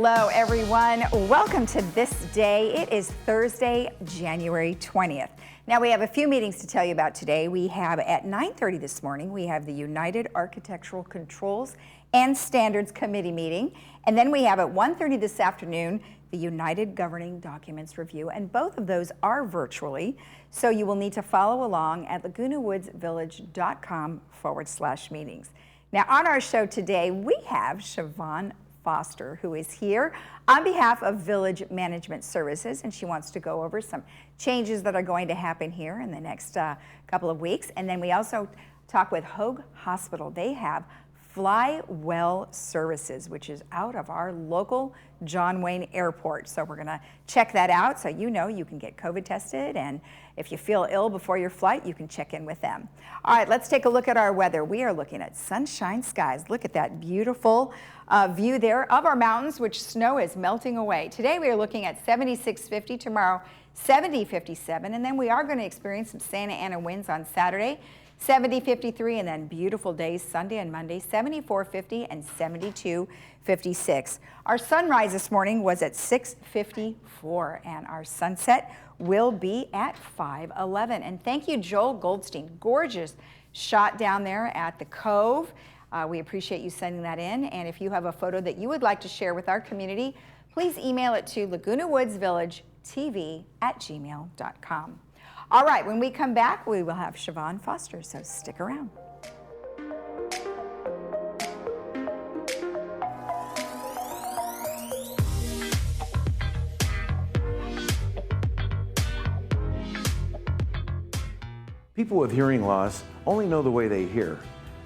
Hello, everyone. Welcome to This Day. It is Thursday, January 20th. Now, we have a few meetings to tell you about today. We have at 9:30 this morning, we have the United Architectural Controls and Standards Committee meeting. And then we have at 1:30 this afternoon, the United Governing Documents Review. And both of those are virtually. So you will need to follow along at lagunawoodsvillage.com/meetings. Now, on our show today, we have Siobhan Foster, who is here on behalf of Village Management Services, and she wants to go over some changes that are going to happen here in the next couple of weeks. And then we also talk with Hoag Hospital. They have Fly Well Services, which is out of our local John Wayne Airport. So we're gonna check that out so you know you can get COVID tested, and if you feel ill before your flight, you can check in with them. All right, let's take a look at our weather. We are looking at sunshine skies. Look at that beautiful view there of our mountains, which snow is melting away. Today we are looking at 76-50, tomorrow 70-57, and then we are gonna experience some Santa Ana winds on Saturday, 70-53, and then beautiful days Sunday and Monday, 74-50 and 72-56. Our sunrise this morning was at 6:54, and our sunset will be at 5:11. And thank you, Joel Goldstein. Gorgeous shot down there at the Cove. We appreciate you sending that in. And if you have a photo that you would like to share with our community, please email it to lagunawoodsvillagetv@gmail.com. All right, when we come back, we will have Siobhan Foster, so stick around. People with hearing loss only know the way they hear,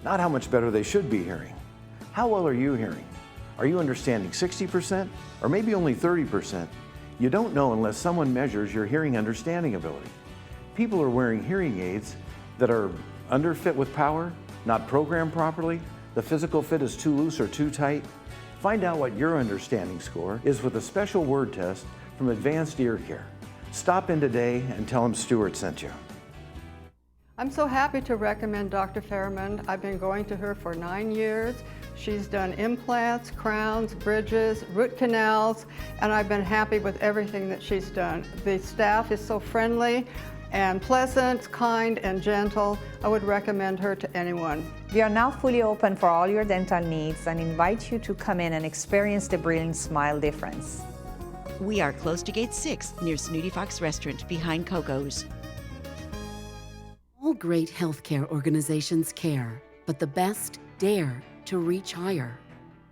not how much better they should be hearing. How well are you hearing? Are you understanding 60% or maybe only 30%? You don't know unless someone measures your hearing understanding ability. People are wearing hearing aids that are underfit with power, not programmed properly, the physical fit is too loose or too tight. Find out what your understanding score is with a special word test from Advanced Ear Care. Stop in today and tell them Stuart sent you. I'm so happy to recommend Dr. Fairman. I've been going to her for 9 years. She's done implants, crowns, bridges, root canals, and I've been happy with everything that she's done. The staff is so friendly and pleasant, kind, and gentle. I would recommend her to anyone. We are now fully open for all your dental needs and invite you to come in and experience the brilliant smile difference. We are close to Gate 6 near Snooty Fox Restaurant behind Coco's. All great healthcare organizations care, but the best dare to reach higher.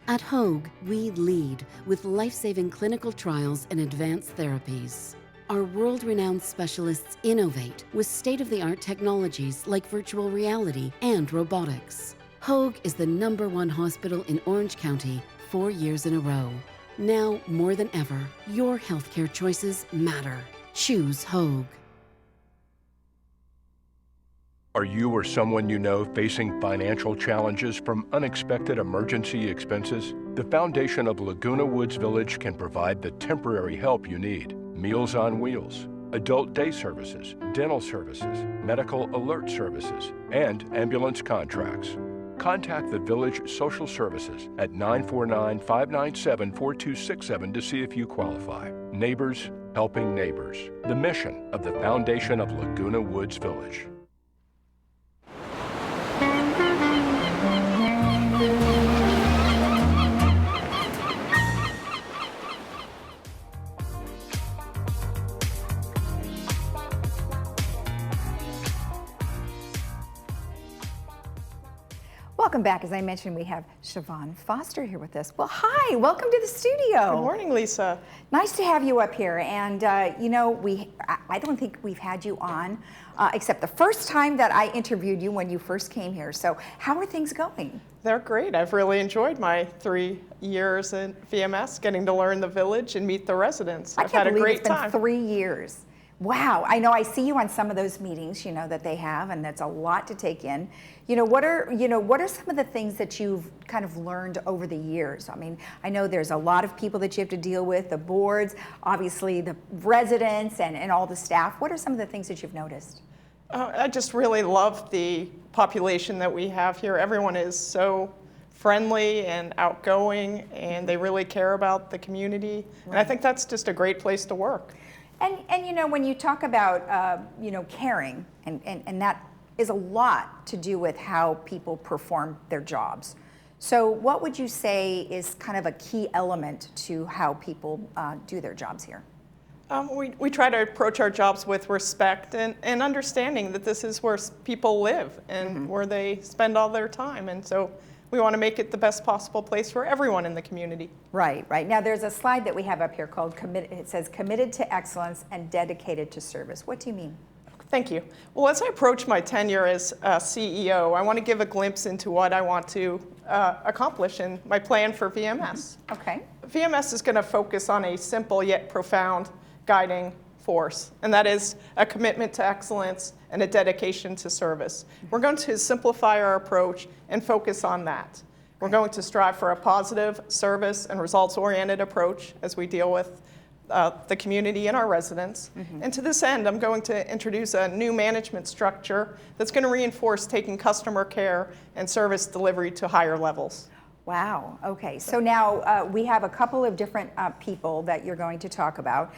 At Hoag, we lead with life-saving clinical trials and advanced therapies. Our world-renowned specialists innovate with state-of-the-art technologies like virtual reality and robotics. Hoag is the #1 hospital in Orange County 4 years in a row. Now, more than ever, your healthcare choices matter. Choose Hoag. Are you or someone you know facing financial challenges from unexpected emergency expenses? The foundation of Laguna Woods Village can provide the temporary help you need. Meals on Wheels, adult day services, dental services, medical alert services, and ambulance contracts. Contact the Village Social Services at 949-597-4267 to see if you qualify. Neighbors helping neighbors. The mission of the foundation of Laguna Woods Village. Welcome back. As I mentioned, we have Siobhan Foster here with us. Well, hi, welcome to the studio. Good morning, Lisa. Nice to have you up here. And you know, I don't think we've had you on except the first time that I interviewed you when you first came here. So how are things going? They're great. I've really enjoyed my 3 years in VMS, getting to learn the village and meet the residents. I've had a great time. It's been 3 years. Wow, I know I see you on some of those meetings, you know, that they have, and that's a lot to take in. What are some of the things that you've kind of learned over the years? I mean, I know there's a lot of people that you have to deal with, the boards, obviously the residents and all the staff. What are some of the things that you've noticed? I just really love the population that we have here. Everyone is so friendly and outgoing, and they really care about the community. And I think that's just a great place to work. And you know, when you talk about, you know, caring, and that is a lot to do with how people perform their jobs. So what would you say is kind of a key element to how people do their jobs here? We try to approach our jobs with respect and understanding that this is where people live and where they spend all their time. And so we want to make it the best possible place for everyone in the community. Right, right. Now there's a slide that we have up here called, it says committed to excellence and dedicated to service. What do you mean? Thank you. Well, as I approach my tenure as CEO, I want to give a glimpse into what I want to accomplish in my plan for VMS. Okay. VMS is going to focus on a simple yet profound guiding force, and that is a commitment to excellence and a dedication to service. We're going to simplify our approach and focus on that. We're going to strive for a positive service and results-oriented approach as we deal with the community and our residents. And to this end, I'm going to introduce a new management structure that's going to reinforce taking customer care and service delivery to higher levels. Wow, okay. So now we have a couple of different people that you're going to talk about.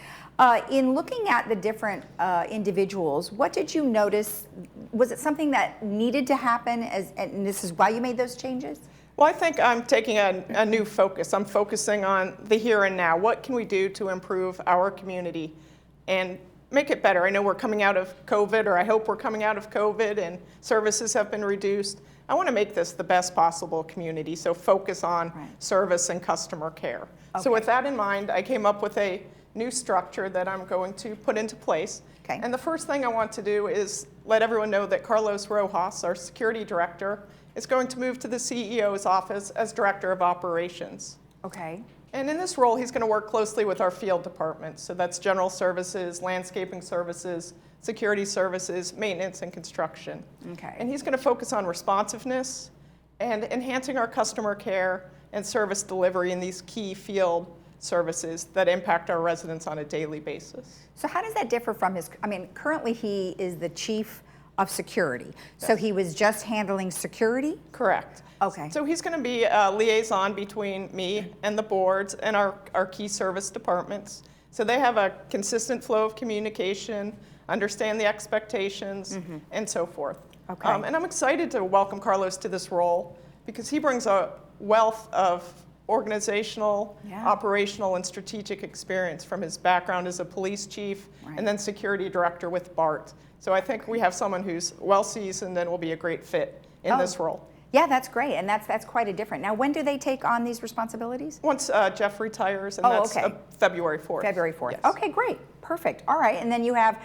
In looking at the different individuals, what did you notice? Was it something that needed to happen, and this is why you made those changes? Well, I think I'm taking a new focus. I'm focusing on the here and now. What can we do to improve our community and make it better? I know we're coming out of COVID, or I hope we're coming out of COVID, and services have been reduced. I want to make this the best possible community, so focus on service and customer care. Okay. So with that in mind, I came up with a new structure that I'm going to put into place. Okay. And the first thing I want to do is let everyone know that Carlos Rojas, our security director, is going to move to the CEO's office as Director of Operations. Okay. And in this role, he's going to work closely with our field departments. So that's general services, landscaping services, security services, maintenance, and construction. Okay. And he's going to focus on responsiveness and enhancing our customer care and service delivery in these key field services that impact our residents on a daily basis. So how does that differ from his, I mean, currently he is the chief of security. Yes. So he was just handling security? Correct. Okay. So he's going to be a liaison between me and the boards and our key service departments. So they have a consistent flow of communication, understand the expectations, and so forth. Okay. And I'm excited to welcome Carlos to this role because he brings a wealth of organizational, operational, and strategic experience from his background as a police chief and then security director with BART. So I think we have someone who's well-seasoned and will be a great fit in this role. Yeah, that's great, and that's quite a different. Now, when do they take on these responsibilities? Once Jeff retires, and that's February 4th. February 4th. Yes. Okay, great. Perfect. All right, and then you have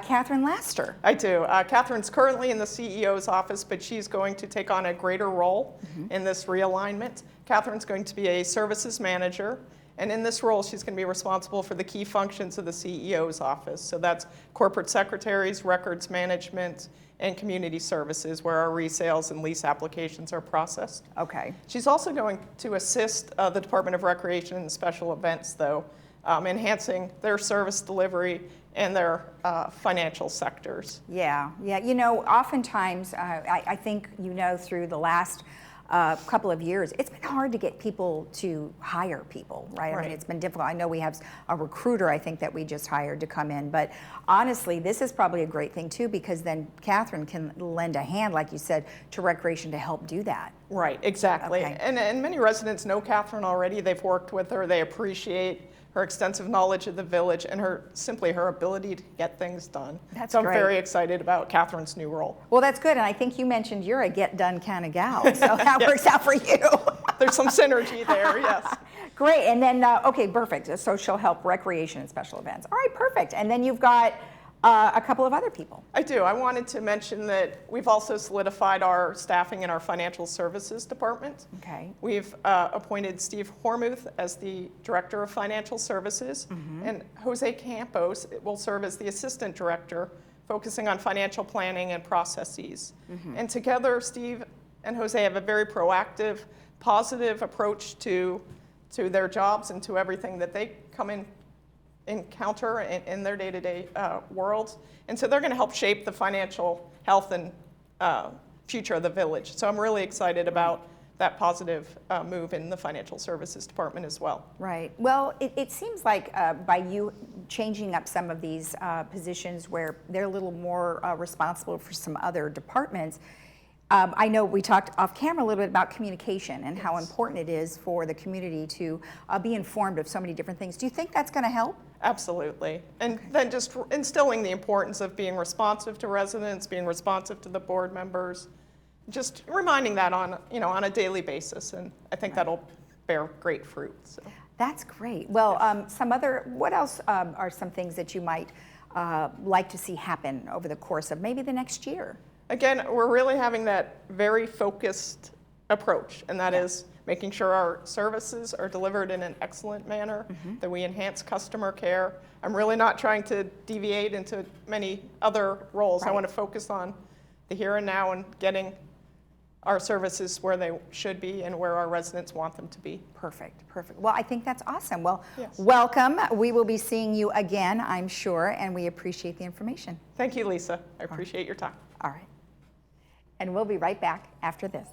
Catherine Laster. I do. Catherine's currently in the CEO's office, but she's going to take on a greater role in this realignment. Catherine's going to be a services manager, and in this role, she's going to be responsible for the key functions of the CEO's office. So that's corporate secretaries, records management, and community services, where our resales and lease applications are processed. Okay. She's also going to assist the Department of Recreation and Special Events, though, enhancing their service delivery and their financial sectors. Yeah, yeah. You know, oftentimes, I think, you know, through the last couple of years, it's been hard to get people to hire people, right? I mean, it's been difficult. I know we have a recruiter, I think, that we just hired to come in, but honestly, this is probably a great thing too, because then Catherine can lend a hand, like you said, to Recreation to help do that. Right, exactly. Okay. And many residents know Catherine already. They've worked with her. They appreciate her extensive knowledge of the village and simply her ability to get things done. That's so I'm great. very excited about Catherine's new role. Well, that's good, and I think you mentioned you're a get-done kind of gal, so that works out for you. There's some synergy there, yes. Great, and then, okay, perfect. So she'll help Recreation and Special Events. All right, perfect. And then you've got a couple of other people. I do. I wanted to mention that we've also solidified our staffing in our financial services department. Okay. We've appointed Steve Hormuth as the Director of Financial Services, and Jose Campos will serve as the Assistant Director, focusing on financial planning and processes. And together, Steve and Jose have a very proactive, positive approach to their jobs and to everything that they come in encounter in their day-to-day worlds. And so they're going to help shape the financial health and future of the village. So I'm really excited about that positive move in the financial services department as well. Right. Well, it seems like by you changing up some of these positions where they're a little more responsible for some other departments, I know we talked off camera a little bit about communication and how important it is for the community to be informed of so many different things. Do you think that's going to help? Absolutely. And then just instilling the importance of being responsive to residents, being responsive to the board members, just reminding that on a daily basis. And I think that'll bear great fruit. So. That's great. Well, what else are some things that you might like to see happen over the course of maybe the next year? Again, we're really having that very focused approach, and that is making sure our services are delivered in an excellent manner, that we enhance customer care. I'm really not trying to deviate into many other roles. I want to focus on the here and now and getting our services where they should be and where our residents want them to be. Perfect, perfect. Well, I think that's awesome. Well, Yes. Welcome. We will be seeing you again, I'm sure, and we appreciate the information. Thank you, Lisa. I appreciate your time. All right. And we'll be right back after this.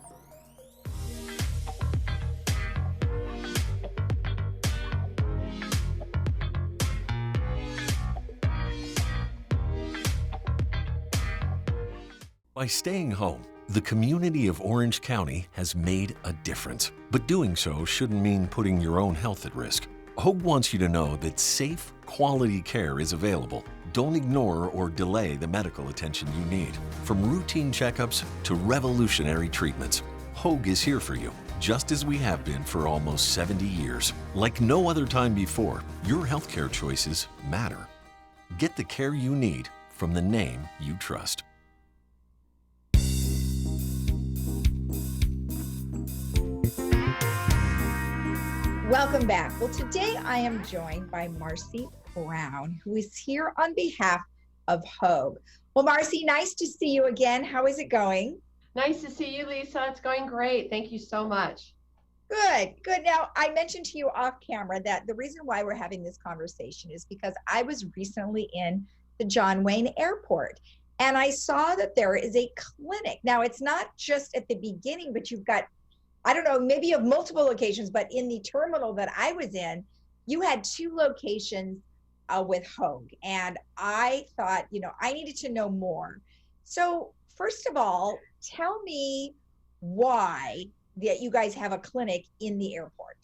By staying home, the community of Orange County has made a difference. But doing so shouldn't mean putting your own health at risk. Hogue wants you to know that safe, quality care is available. Don't ignore or delay the medical attention you need. From routine checkups to revolutionary treatments, Hogue is here for you, just as we have been for almost 70 years. Like no other time before, your healthcare choices matter. Get the care you need from the name you trust. Welcome back. Well, today I am joined by Marcy Brown, who is here on behalf of Hogue. Well, Marcy, nice to see you again. How is it going? Nice to see you, Lisa. It's going great. Thank you so much. Good, good. Now, I mentioned to you off camera that the reason why we're having this conversation is because I was recently in the John Wayne Airport and I saw that there is a clinic. Now, it's not just at the beginning, but you've got, I don't know, maybe you have multiple locations, but in the terminal that I was in, you had 2 locations with Hogue. And I thought, I needed to know more. So first of all, tell me why that you guys have a clinic in the airport.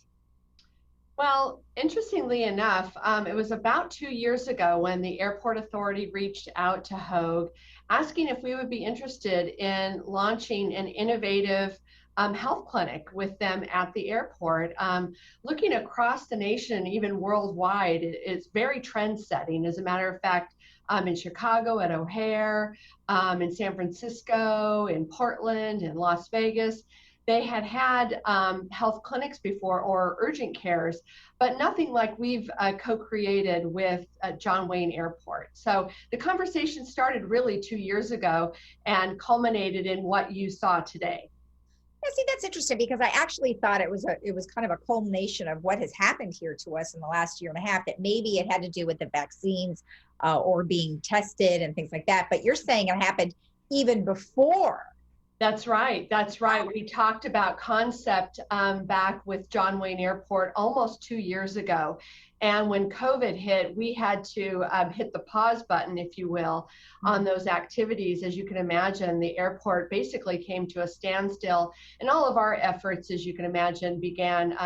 Well, interestingly enough, it was about 2 years ago when the airport authority reached out to Hogue asking if we would be interested in launching an innovative health clinic with them at the airport. Looking across the nation, even worldwide, it's very trend setting. As a matter of fact, in Chicago at O'Hare, in San Francisco, in Portland, in Las Vegas, they had health clinics before or urgent cares, but nothing like we've co-created with John Wayne Airport. So the conversation started really 2 years ago and culminated in what you saw today. Yeah, see, that's interesting because I actually thought it was kind of a culmination of what has happened here to us in the last year and a half, that maybe it had to do with the vaccines or being tested and things like that. But you're saying it happened even before. That's right. That's right. We talked about concept back with John Wayne Airport almost 2 years ago. And when COVID hit, we had to hit the pause button, if you will, on those activities. As you can imagine, the airport basically came to a standstill. And all of our efforts, as you can imagine, began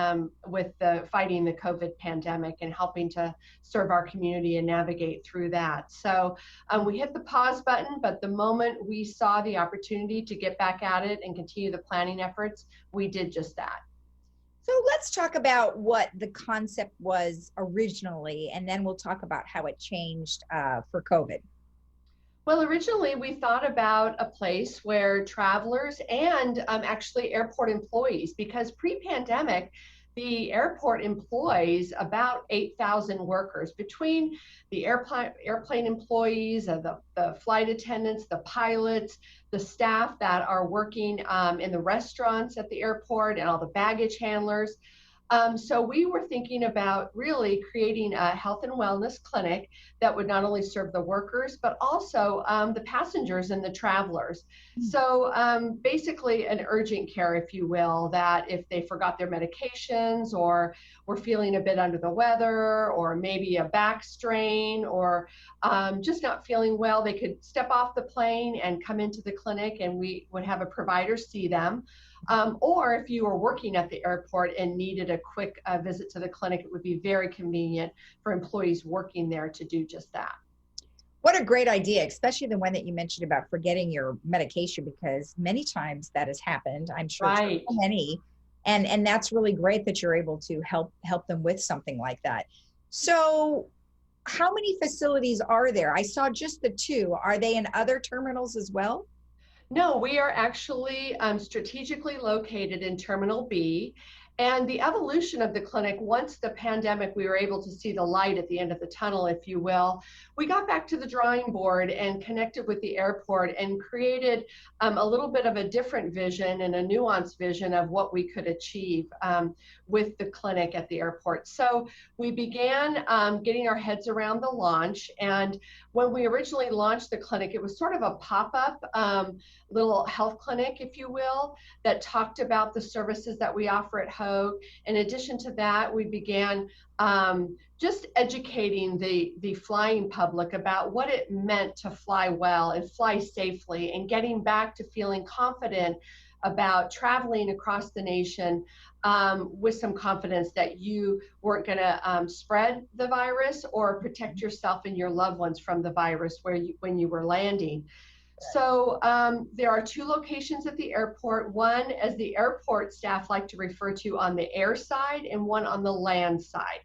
with fighting the COVID pandemic and helping to serve our community and navigate through that. So we hit the pause button, but the moment we saw the opportunity to get back at it and continue the planning efforts, we did just that. So let's talk about what the concept was originally, and then we'll talk about how it changed for COVID. Well, originally we thought about a place where travelers and actually airport employees, because pre-pandemic, the airport employs about 8,000 workers between the airplane employees, the flight attendants, the pilots, the staff that are working in the restaurants at the airport, and all the baggage handlers. So we were thinking about really creating a health and wellness clinic that would not only serve the workers, but also the passengers and the travelers. So basically an urgent care, if you will, that if they forgot their medications or were feeling a bit under the weather or maybe a back strain or just not feeling well, they could step off the plane and come into the clinic and we would have a provider see them. Or if you were working at the airport and needed a quick visit to the clinic, it would be very convenient for employees working there to do just that. What a great idea, especially the one that you mentioned about forgetting your medication, because many times that has happened. I'm sure Right. so many, and that's really great that you're able to help them with something like that. So, how many facilities are there? I saw just the 2. Are they in other terminals as well? No, we are actually strategically located in Terminal B. And the evolution of the clinic, once the pandemic, we were able to see the light at the end of the tunnel, if you will. We got back to the drawing board and connected with the airport and created a little bit of a different vision and a nuanced vision of what we could achieve with the clinic at the airport. So we began getting our heads around the launch. And when we originally launched the clinic, it was sort of a pop-up little health clinic, if you will, that talked about the services that we offer at Hogue. In addition to that, we began just educating the flying public about what it meant to fly well and fly safely and getting back to feeling confident about traveling across the nation with some confidence that you weren't going to spread the virus or protect yourself and your loved ones from the virus when you were landing. So there are 2 locations at the airport, one as the airport staff like to refer to on the air side and one on the land side.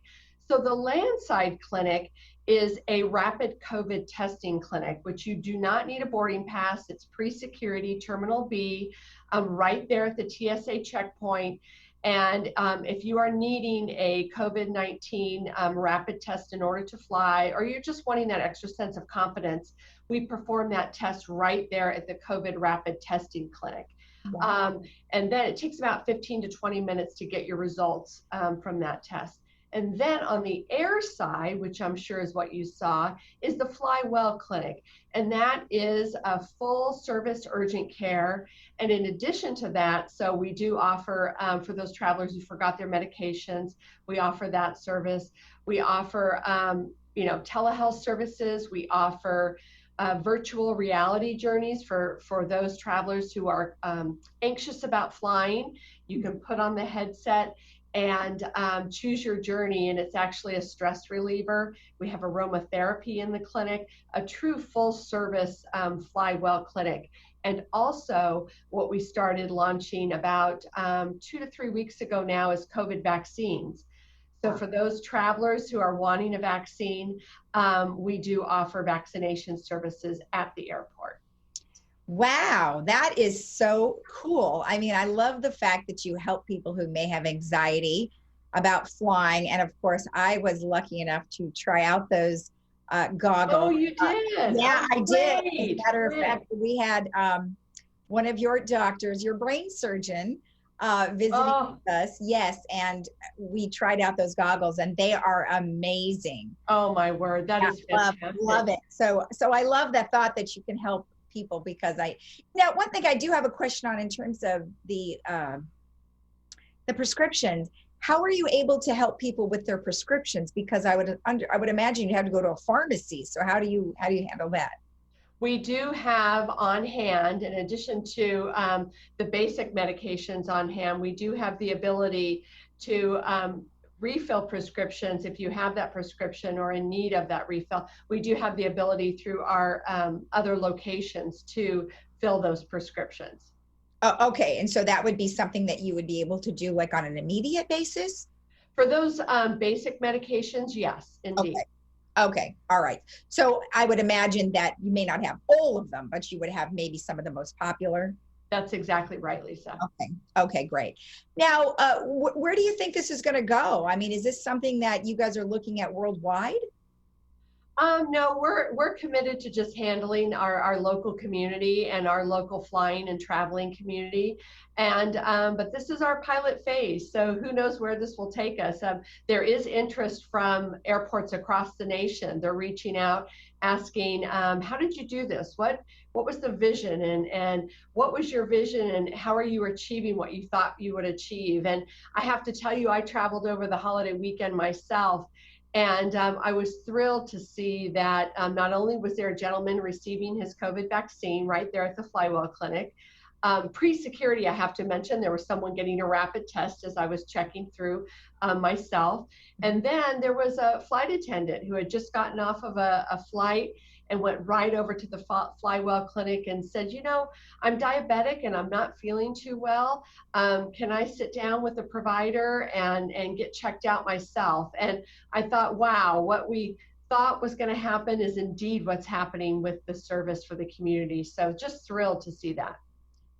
So the land side clinic is a rapid COVID testing clinic, which you do not need a boarding pass. It's pre-security, Terminal B, right there at the TSA checkpoint. And if you are needing a COVID-19 rapid test in order to fly, or you're just wanting that extra sense of confidence, we perform that test right there at the COVID rapid testing clinic. Wow. And then it takes about 15 to 20 minutes to get your results from that test. And then on the air side, which I'm sure is what you saw, is the Fly Well Clinic. And that is a full service urgent care. And in addition to that, so we do offer, for those travelers who forgot their medications, we offer that service. We offer, telehealth services. We offer virtual reality journeys for those travelers who are anxious about flying. You can put on the headset and choose your journey, and it's actually a stress reliever. We have aromatherapy in the clinic, a true full service Fly Well clinic. And also what we started launching about 2 to 3 weeks ago now is COVID vaccines. So for those travelers who are wanting a vaccine, we do offer vaccination services at the airport. Wow, that is so cool. I mean, I love the fact that you help people who may have anxiety about flying. And of course, I was lucky enough to try out those goggles. Oh, you did? Yeah, I did. As a Great. matter of fact, we had one of your doctors, your brain surgeon, visiting us. Yes, and we tried out those goggles, and they are amazing. Oh my word, that is fantastic. Love it. So I love that thought that you can help people, because now one thing I do have a question on in terms of the prescriptions. How are you able to help people with their prescriptions? Because I would imagine you have to go to a pharmacy. So how do you handle that? We do have on hand, in addition to the basic medications on hand, we do have the ability to refill prescriptions. If you have that prescription or in need of that refill, we do have the ability through our other locations to fill those prescriptions. Okay, and so that would be something that you would be able to do like on an immediate basis? For those basic medications, yes, indeed. Okay, all right. So I would imagine that you may not have all of them, but you would have maybe some of the most popular. That's exactly right, Lisa. Okay, great. Now, where do you think this is going to go? I mean, is this something that you guys are looking at worldwide? No, we're committed to just handling our local community and our local flying and traveling community. And but this is our pilot phase, so who knows where this will take us. There is interest from airports across the nation. They're reaching out, asking, how did you do this? What was the vision, and what was your vision, and how are you achieving what you thought you would achieve? And I have to tell you, I traveled over the holiday weekend myself. And I was thrilled to see that not only was there a gentleman receiving his COVID vaccine right there at the Flywell Clinic, pre-security, I have to mention, there was someone getting a rapid test as I was checking through myself. And then there was a flight attendant who had just gotten off of a flight and went right over to the Flywell Clinic and said, you know, I'm diabetic and I'm not feeling too well. Can I sit down with the provider and get checked out myself? And I thought, wow, what we thought was going to happen is indeed what's happening with the service for the community. So just thrilled to see that.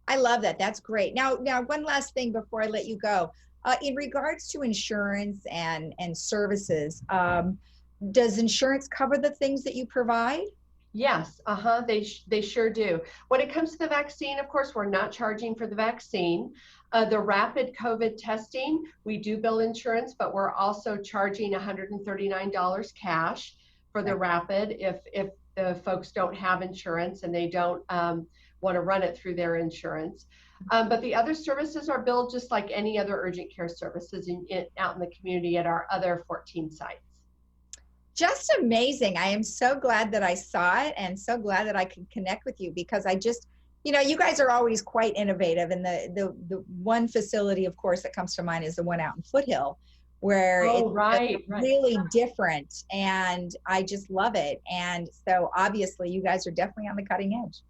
I love that. That's great. Now, one last thing before I let you go. In regards to insurance and services, does insurance cover the things that you provide? Yes, they sure do. When it comes to the vaccine, of course, we're not charging for the vaccine. The rapid COVID testing, we do bill insurance, but we're also charging $139 cash for the rapid if the folks don't have insurance and they don't want to run it through their insurance. But the other services are billed just like any other urgent care services out in the community at our other 14 sites. Just amazing. I am so glad that I saw it and so glad that I could connect with you, because I just, you know, you guys are always quite innovative. And the one facility, of course, that comes to mind is the one out in Foothill, where it's really different, and I just love it. And so obviously you guys are definitely on the cutting edge.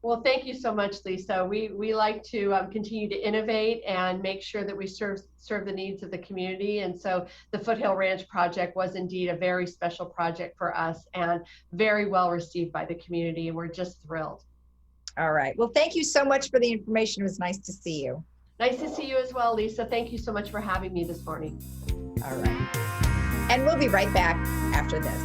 Well, thank you so much, Lisa. We like to continue to innovate and make sure that we serve the needs of the community. And so the Foothill Ranch project was indeed a very special project for us and very well received by the community. And we're just thrilled. All right. Well, thank you so much for the information. It was nice to see you. Nice to see you as well, Lisa. Thank you so much for having me this morning. All right. And we'll be right back after this.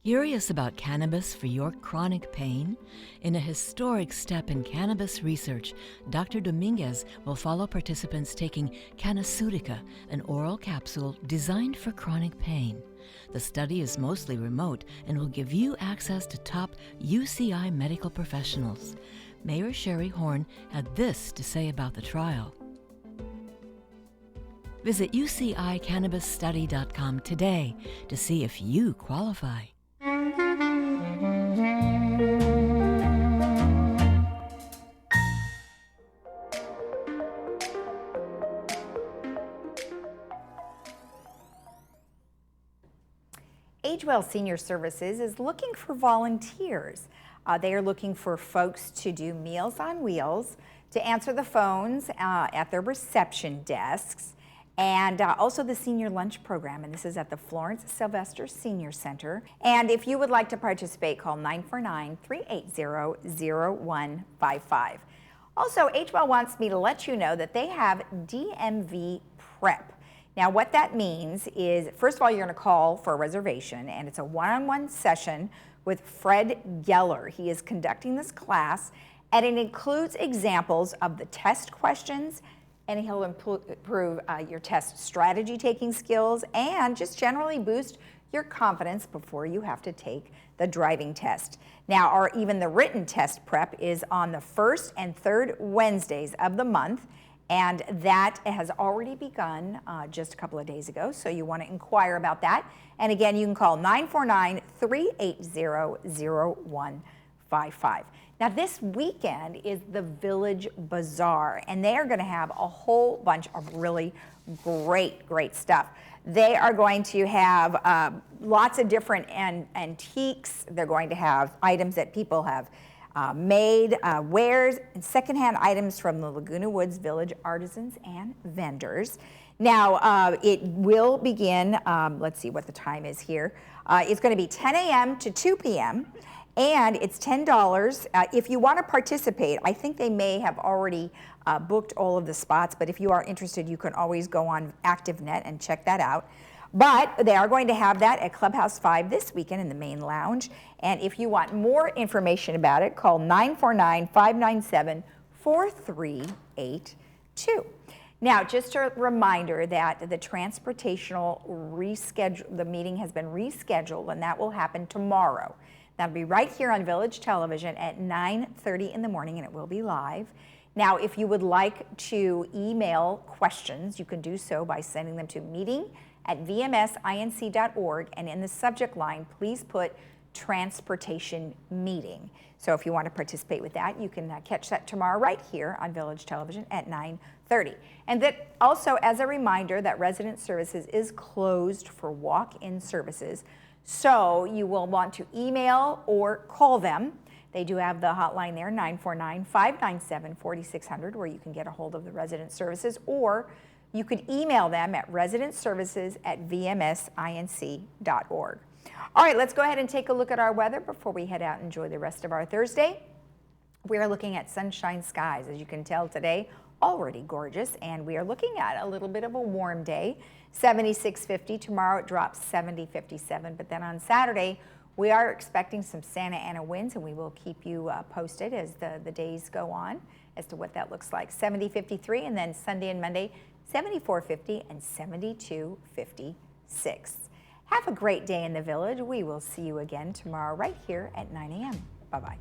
Curious about cannabis for your chronic pain? In a historic step in cannabis research, Dr. Dominguez will follow participants taking Cannaceutica, an oral capsule designed for chronic pain. The study is mostly remote and will give you access to top UCI medical professionals. Mayor Sherry Horn had this to say about the trial. Visit UCICannabisStudy.com today to see if you qualify. AgeWell Senior Services is looking for volunteers. They are looking for folks to do Meals on Wheels, to answer the phones at their reception desks, and also the senior lunch program. And this is at the Florence Sylvester Senior Center. And if you would like to participate, call 949-380-0155. Also, AgeWell wants me to let you know that they have DMV Prep. Now, what that means is, first of all, you're going to call for a reservation, and it's a one-on-one session with Fred Geller. He is conducting this class, and it includes examples of the test questions, and he'll improve your test strategy taking skills and just generally boost your confidence before you have to take the driving test. Now, or even the written test prep is on the first and third Wednesdays of the month, and that has already begun just a couple of days ago, so you want to inquire about that. And again, you can call 949-380-0155. 888-955. Now this weekend is the Village Bazaar, and they are going to have a whole bunch of really great stuff. They are going to have lots of different antiques. They're going to have items that people have made, wares, and secondhand items from the Laguna Woods Village artisans and vendors. Now, it will begin, let's see what the time is here. It's going to be 10 a.m. to 2 p.m. and it's $10. If you want to participate, I think they may have already booked all of the spots, but if you are interested, you can always go on ActiveNet and check that out. But they are going to have that at Clubhouse 5 this weekend in the main lounge. And if you want more information about it, call 949-597-4382. Now, just a reminder that the transportational the meeting has been rescheduled, and that will happen tomorrow. That'll be right here on Village Television at 9:30 in the morning, and it will be live. Now, if you would like to email questions, you can do so by sending them to meeting@vmsinc.org, and in the subject line, please put transportation meeting. So if you want to participate with that, you can catch that tomorrow right here on Village Television at 9:30. And that also, as a reminder, that Resident Services is closed for walk-in services, so you will want to email or call them. They do have the hotline there, 949-597-4600, where you can get a hold of the Resident Services, or you could email them at residentservices@vmsinc.org. All right, let's go ahead and take a look at our weather before we head out and enjoy the rest of our Thursday. We are looking at sunshine skies, as you can tell today, already gorgeous, and we are looking at a little bit of a warm day, 76-50. Tomorrow it drops 70-57, but then on Saturday, we are expecting some Santa Ana winds, and we will keep you posted as the days go on as to what that looks like. 70-53, and then Sunday and Monday, 74-50 and 72-56. Have a great day in the Village. We will see you again tomorrow right here at 9 a.m. Bye-bye.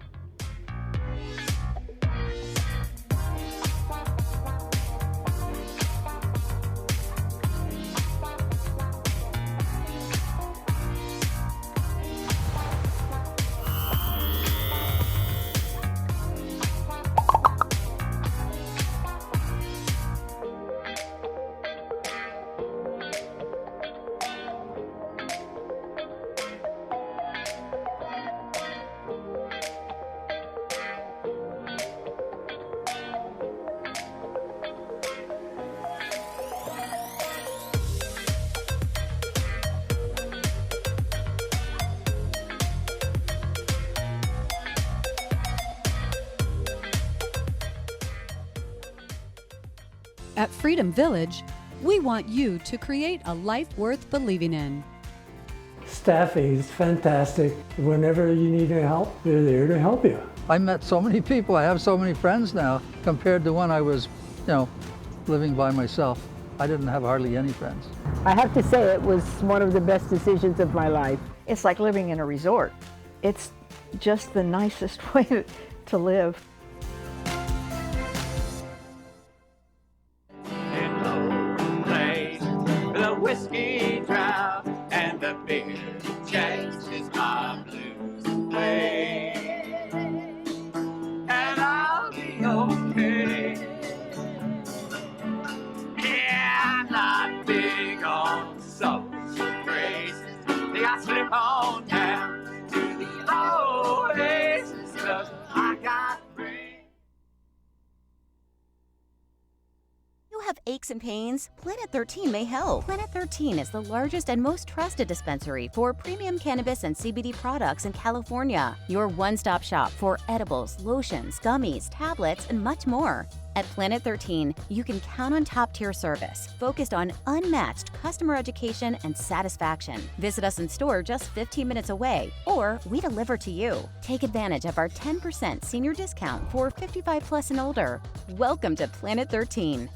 At Freedom Village, we want you to create a life worth believing in. Staffing is fantastic. Whenever you need help, they're there to help you. I met so many people. I have so many friends now compared to when I was, living by myself. I didn't have hardly any friends. I have to say it was one of the best decisions of my life. It's like living in a resort. It's just the nicest way to live. Whiskey drought and the beer chases my blues away, and I'll be okay. Yeah, I'm not big on social graces. Think I slip on down to the oasis 'cause I got You have aches and pains? Planet 13 may help. Planet 13 is the largest and most trusted dispensary for premium cannabis and CBD products in California. Your one-stop shop for edibles, lotions, gummies, tablets, and much more. At Planet 13, you can count on top-tier service, focused on unmatched customer education and satisfaction. Visit us in store just 15 minutes away, or we deliver to you. Take advantage of our 10% senior discount for 55 plus and older. Welcome to Planet 13.